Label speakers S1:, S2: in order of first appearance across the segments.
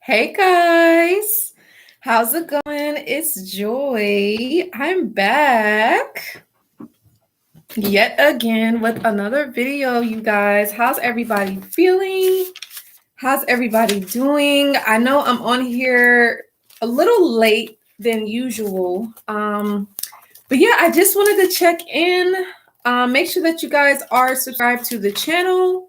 S1: Hey guys, how's it going? It's Joy. I'm back yet again with another video, you guys. How's everybody feeling? How's everybody doing? I know I'm on here a little late than usual. But yeah, I just wanted to check in. Make sure that you guys are subscribed to the channel.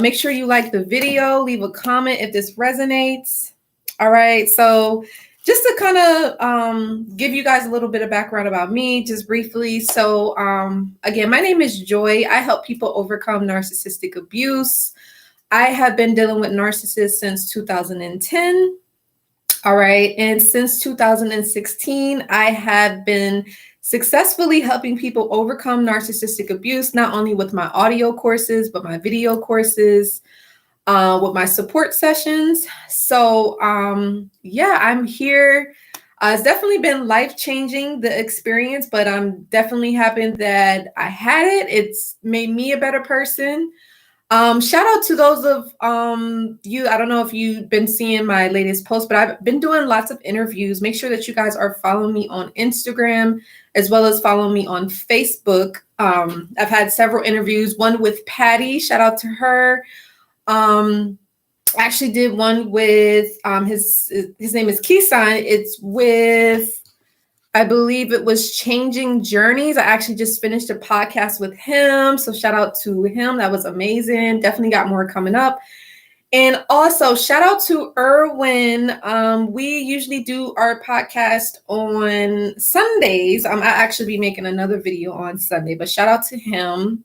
S1: Make sure you like the video, leave a comment if this resonates. All right, so just to kind of give you guys a little bit of background about me, just briefly. So again, my name is Joy. I help people overcome narcissistic abuse. I have been dealing with narcissists since 2010. All right, and since 2016, I have been successfully helping people overcome narcissistic abuse, not only with my audio courses, but my video courses, with my support sessions. So yeah, I'm here. It's definitely been life-changing, the experience, but I'm definitely happy that I had it. It's made me a better person. Shout out to those of you. I don't know if you've been seeing my latest post, but I've been doing lots of interviews. Make sure that you guys are following me on Instagram as well as following me on Facebook. I've had several interviews, one with Patty. Shout out to her. I actually did one with his name is Kisan. It's with, I believe it was Changing Journeys. I actually just finished a podcast with him. So shout out to him. That was amazing. Definitely got more coming up. And also shout out to Erwin. We usually do our podcast on Sundays. I actually be making another video on Sunday, but shout out to him.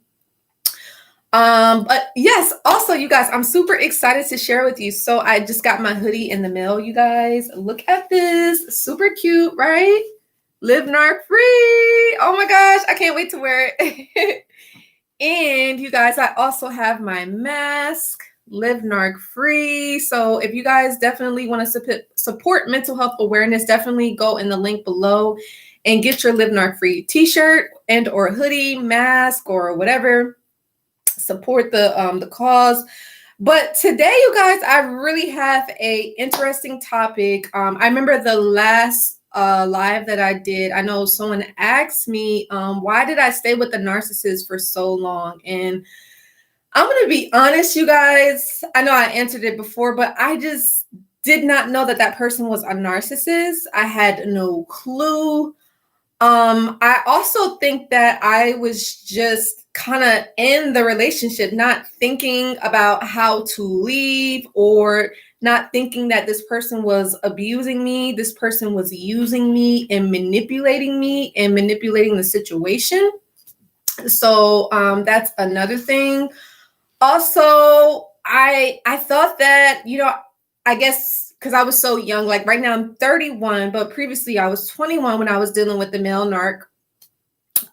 S1: But yes, also you guys, I'm super excited to share with you. So I just got my hoodie in the mail, you guys. Look at this. Super cute, right? Live narc free. Oh my gosh, I can't wait to wear it. And you guys, I also have my mask, Live narc free. So if you guys definitely want to support mental health awareness, definitely go in the link below and get your Live narc free t-shirt and or hoodie, mask, or whatever. Support the cause. But today, you guys, I really have a interesting topic. I remember the last live that I did, I know someone asked me, why did I stay with the narcissist for so long? And I'm going to be honest, you guys. I know I answered it before, but I just did not know that that person was a narcissist. I had no clue. I also think that I was just kind of in the relationship, not thinking about how to leave or not thinking that this person was abusing me. This person was using me and manipulating the situation. So that's another thing. Also, I thought that, I guess because I was so young, like right now I'm 31, but previously I was 21 when I was dealing with the male narc.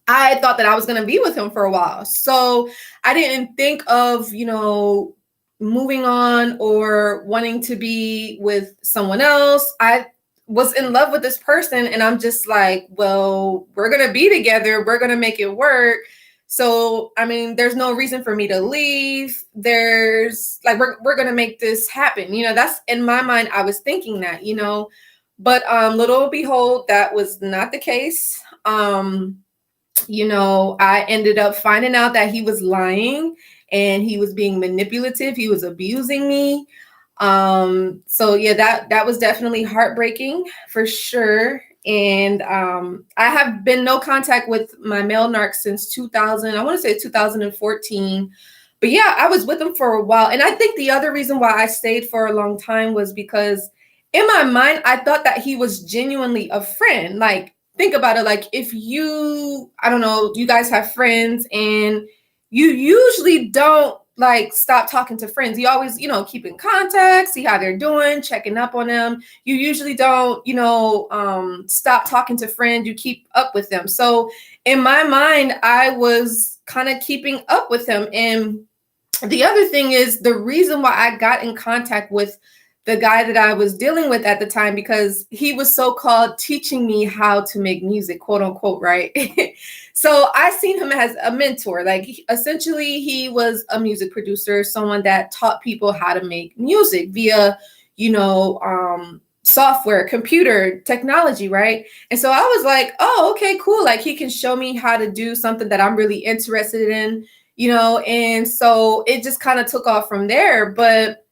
S1: I thought that I was going to be with him for a while. So I didn't think of, moving on or wanting to be with someone else. I was in love with this person and I'm just like, well, we're going to be together. We're going to make it work. So, I mean, there's no reason for me to leave. There's like, we're going to make this happen. That's in my mind. I was thinking that, but little behold, that was not the case. I ended up finding out that he was lying and he was being manipulative. He was abusing me. So yeah, that was definitely heartbreaking for sure. And I have been no contact with my male narc since 2000. I want to say 2014. But yeah, I was with him for a while. And I think the other reason why I stayed for a long time was because in my mind, I thought that he was genuinely a friend. Like, think about it. Like if I don't know, you guys have friends and you usually don't like stop talking to friends. You always, keep in contact, see how they're doing, checking up on them. You usually don't, stop talking to friends. You keep up with them. So in my mind, I was kind of keeping up with him. And the other thing is the reason why I got in contact with the guy that I was dealing with at the time, because he was so-called teaching me how to make music, quote unquote, right? So I seen him as a mentor. Like essentially he was a music producer, someone that taught people how to make music via software, computer technology, right? And so I was like, oh, okay, cool. Like he can show me how to do something that I'm really interested in, and so it just kind of took off from there. But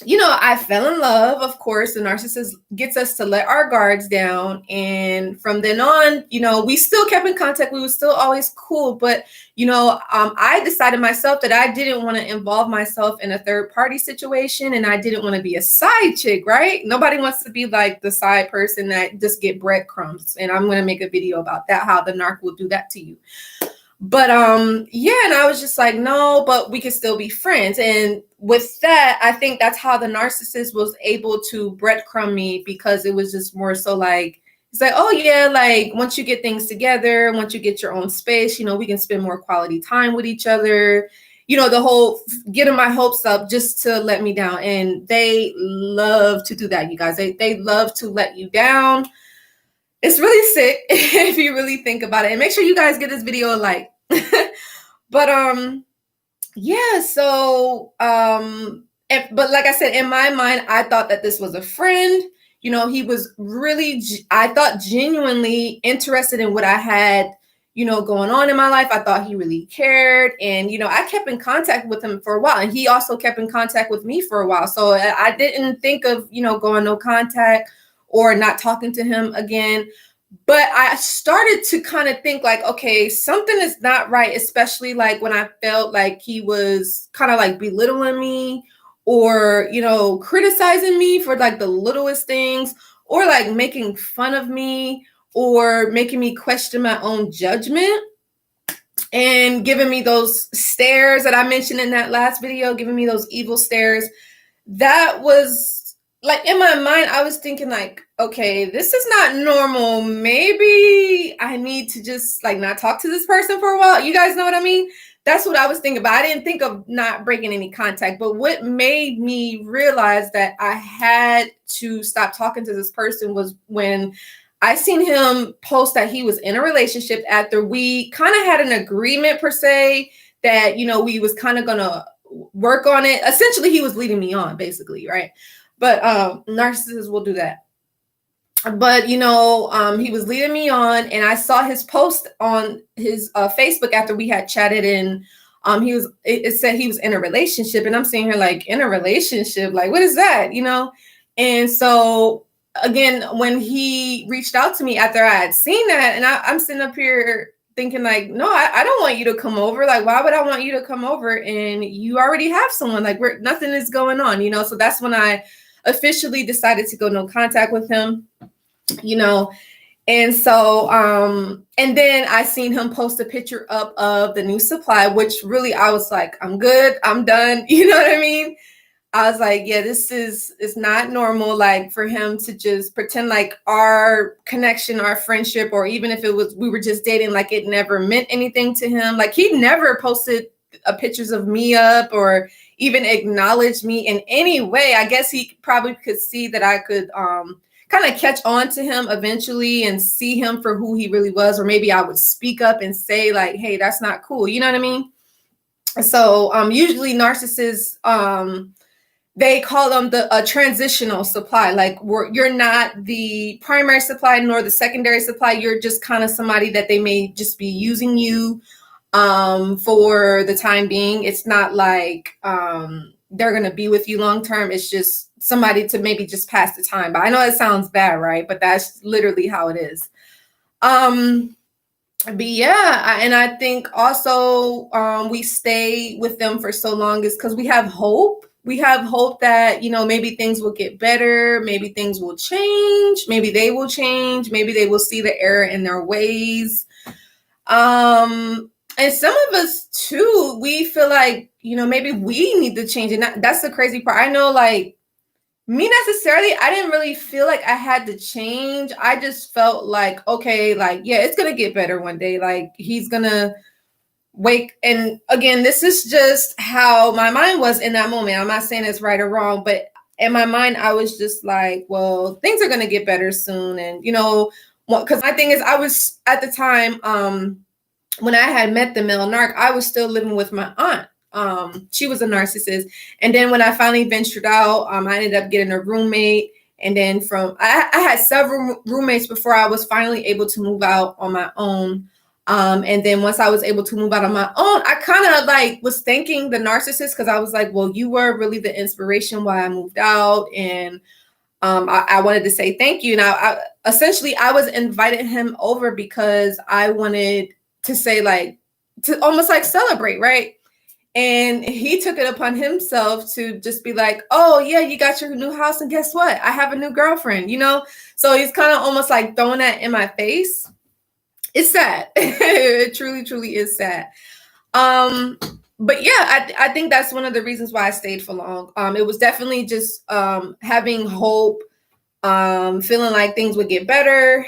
S1: I fell in love, of course. The narcissist gets us to let our guards down. And from then on, we still kept in contact. We were still always cool. But, I decided myself that I didn't want to involve myself in a third party situation. And I didn't want to be a side chick, right? Nobody wants to be like the side person that just get breadcrumbs. And I'm going to make a video about that, how the narc will do that to you. But yeah, and I was just like, no, but we can still be friends. And with that, I think that's how the narcissist was able to breadcrumb me, because it was just more so like, it's like, oh yeah, like once you get things together, once you get your own space, we can spend more quality time with each other. The whole getting my hopes up just to let me down. And they love to do that, you guys. They love to let you down. It's really sick if you really think about it. And make sure you guys give this video a like. But yeah, so but like I said, in my mind, I thought that this was a friend. He was really, I thought, genuinely interested in what I had, going on in my life. I thought he really cared. And, I kept in contact with him for a while. And he also kept in contact with me for a while. So I didn't think of, going no contact or not talking to him again. But I started to kind of think like, okay, something is not right, especially like when I felt like he was kind of like belittling me or, criticizing me for like the littlest things, or like making fun of me or making me question my own judgment and giving me those stares that I mentioned in that last video, giving me those evil stares. That was like, in my mind, I was thinking like, okay, this is not normal. Maybe I need to just like not talk to this person for a while. You guys know what I mean? That's what I was thinking about. I didn't think of not breaking any contact, but what made me realize that I had to stop talking to this person was when I seen him post that he was in a relationship after we kind of had an agreement per se that, we was kind of going to work on it. Essentially, he was leading me on basically, right? But narcissists will do that. But, he was leading me on, and I saw his post on his Facebook after we had chatted, and it said he was in a relationship, and I'm seeing her like, in a relationship, like, what is that? And so again, when he reached out to me after I had seen that, and I'm sitting up here thinking like, no, I don't want you to come over. Like, why would I want you to come over? And you already have someone, like, nothing is going on, so that's when I officially decided to go no contact with him, and so and then I seen him post a picture up of the new supply, which really I was like, I'm good, I'm done. You know what I mean? I was like, yeah, it's not normal, like, for him to just pretend like our connection, our friendship, or even if we were just dating, like it never meant anything to him. Like, he never posted pictures of me up or even acknowledged me in any way. I guess he probably could see that I could kind of catch on to him eventually and see him for who he really was. Or maybe I would speak up and say like, hey, that's not cool. You know what I mean? So usually narcissists, they call them a transitional supply. Like, you're not the primary supply nor the secondary supply. You're just kind of somebody that they may just be using you for the time being. It's not like they're going to be with you long term. It's just somebody to maybe just pass the time. But I know it sounds bad, right? But that's literally how it is. But yeah, and I think also we stay with them for so long is because we have hope. We have hope that, maybe things will get better. Maybe things will change. Maybe they will change. Maybe they will see the error in their ways. And some of us too, we feel like, maybe we need to change. And that's the crazy part. I know, like, me necessarily, I didn't really feel like I had to change. I just felt like, okay, like, yeah, it's going to get better one day. Like, he's going to wake. And again, this is just how my mind was in that moment. I'm not saying it's right or wrong, but in my mind, I was just like, well, things are going to get better soon. And, because my thing is, I was at the time, when I had met the male narc, I was still living with my aunt. She was a narcissist. And then when I finally ventured out, I ended up getting a roommate. And then I had several roommates before I was finally able to move out on my own. And then once I was able to move out on my own, I kind of like was thanking the narcissist, because I was like, well, you were really the inspiration why I moved out. And I wanted to say thank you. Now, essentially, I was inviting him over because I wanted to say, like, to almost like celebrate, right? And he took it upon himself to just be like, oh, yeah, you got your new house. And guess what? I have a new girlfriend, you know? So he's kind of almost like throwing that in my face. It's sad. It truly, truly is sad. But yeah, I think that's one of the reasons why I stayed for long. It was definitely just having hope, feeling like things would get better.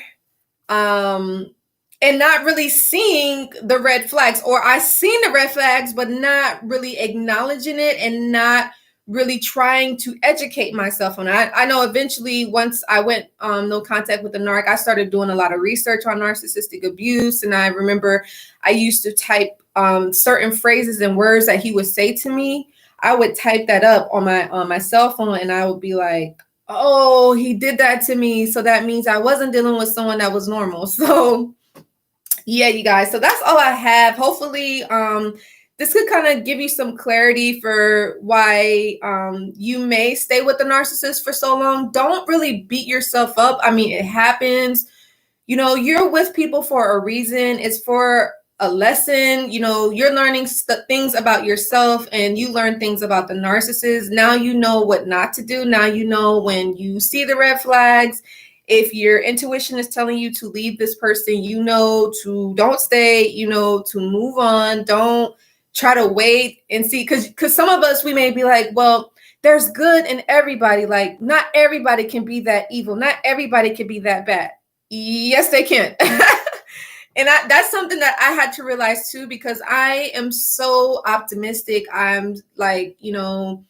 S1: And not really seeing the red flags, or I seen the red flags, but not really acknowledging it and not really trying to educate myself on it. I know eventually, once I went no contact with the narc, I started doing a lot of research on narcissistic abuse. And I remember I used to type certain phrases and words that he would say to me. I would type that up on my cell phone, and I would be like, oh, he did that to me. So that means I wasn't dealing with someone that was normal. So yeah, you guys. So that's all I have. Hopefully, this could kind of give you some clarity for why you may stay with the narcissist for so long. Don't really beat yourself up. I mean, it happens. You know, you're with people for a reason. It's for a lesson. You know, you're learning things about yourself, and you learn things about the narcissist. Now you know what not to do. Now you know when you see the red flags. If your intuition is telling you to leave this person, you know to don't stay, you know to move on. Don't try to wait and see, because some of us, we may be like, well, there's good in everybody. Like, not everybody can be that evil. Not everybody can be that bad. Yes, they can. And that's something that I had to realize too, because I am so optimistic. I'm like, you know,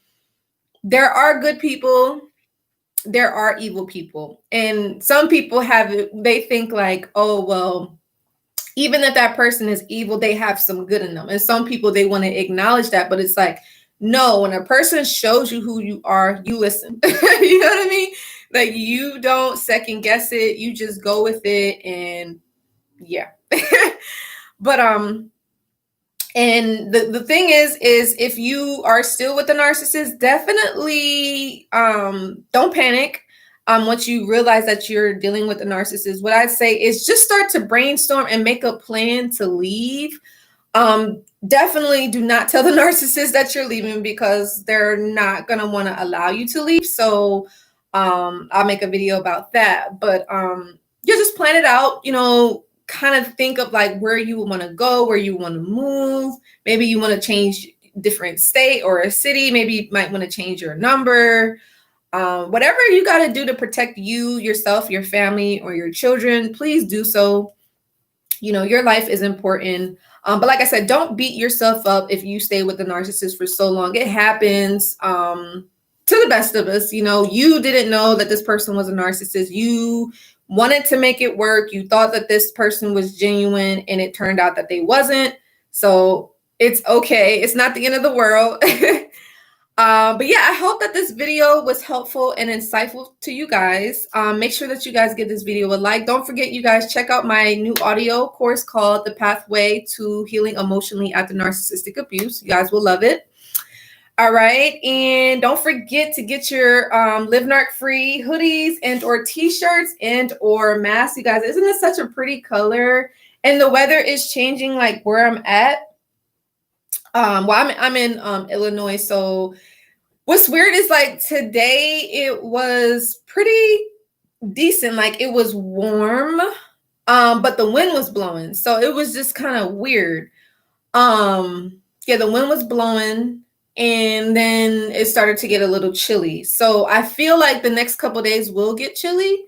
S1: there are good people, there are evil people. And some people they think like, oh, well, even if that person is evil, they have some good in them. And some people, they want to acknowledge that, but it's like, no, when a person shows you who you are, you listen. You know what I mean? Like, you don't second guess it. You just go with it. And yeah. But and the thing is if you are still with the narcissist, definitely don't panic. Once you realize that you're dealing with a narcissist, what I'd say is just start to brainstorm and make a plan to leave. Definitely do not tell the narcissist that you're leaving, because they're not going to want to allow you to leave. So I'll make a video about that. But you just plan it out, you know, kind of think of like where you want to go, where you want to move. Maybe you want to change different state or a city. Maybe you might want to change your number. Whatever you got to do to protect you, yourself, your family, or your children, please do so. You know, your life is important. But like I said, don't beat yourself up if you stay with the narcissist for so long. It happens to the best of us. You know, you didn't know that this person was a narcissist. You wanted to make it work. You thought that this person was genuine, and it turned out that they wasn't. So it's okay. It's not the end of the world. But yeah, I hope that this video was helpful and insightful to you guys. Make sure that you guys give this video a like. Don't forget, you guys, check out my new audio course called The Pathway to Healing Emotionally After Narcissistic Abuse. You guys will love it. All right. And don't forget to get your Live Narc Free hoodies and or t-shirts and or masks. You guys, isn't this such a pretty color? And the weather is changing like where I'm at. Well, I'm in Illinois. So what's weird is like today it was pretty decent. Like it was warm, but the wind was blowing. So it was just kind of weird. Yeah, the wind was blowing. And then it started to get a little chilly. So I feel like the next couple of days will get chilly.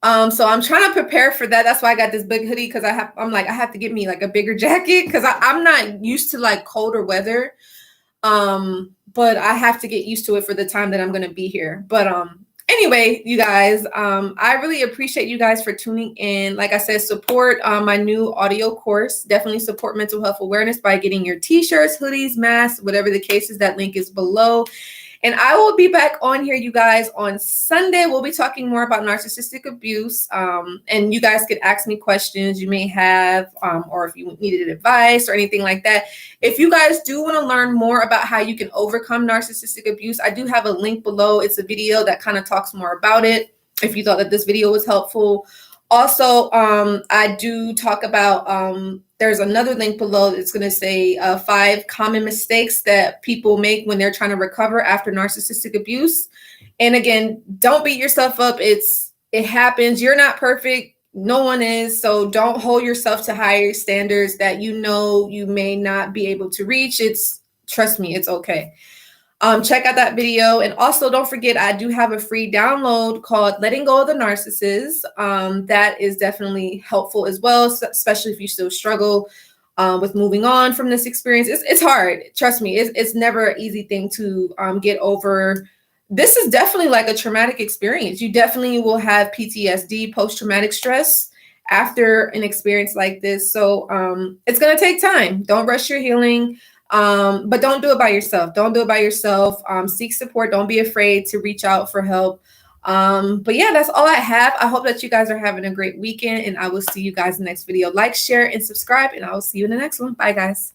S1: So I'm trying to prepare for that. That's why I got this big hoodie, because I have to get me like a bigger jacket, because I'm not used to like colder weather. But I have to get used to it for the time that I'm going to be here. But Anyway, you guys, I really appreciate you guys for tuning in. Like I said, support my new audio course. Definitely support mental health awareness by getting your t-shirts, hoodies, masks, whatever the case is. That link is below. And I will be back on here, you guys, on Sunday. We'll be talking more about narcissistic abuse. And you guys could ask me questions you may have, or if you needed advice or anything like that. If you guys do want to learn more about how you can overcome narcissistic abuse, I do have a link below. It's a video that kind of talks more about it, if you thought that this video was helpful. Also, I do talk about, there's another link below that's going to say 5 common mistakes that people make when they're trying to recover after narcissistic abuse. And again, don't beat yourself up. It happens. You're not perfect. No one is. So don't hold yourself to higher standards that you know you may not be able to reach. Trust me, it's okay. Check out that video. And also don't forget, I do have a free download called Letting Go of the Narcissist. That is definitely helpful as well, especially if you still struggle with moving on from this experience. It's hard. Trust me, it's never an easy thing to get over. This is definitely like a traumatic experience. You definitely will have PTSD, post-traumatic stress, after an experience like this. So it's going to take time. Don't rush your healing. But don't do it by yourself. Don't do it by yourself. Seek support. Don't be afraid to reach out for help. But yeah, that's all I have. I hope that you guys are having a great weekend, and I will see you guys in the next video. Like, share, and subscribe, and I will see you in the next one. Bye, guys.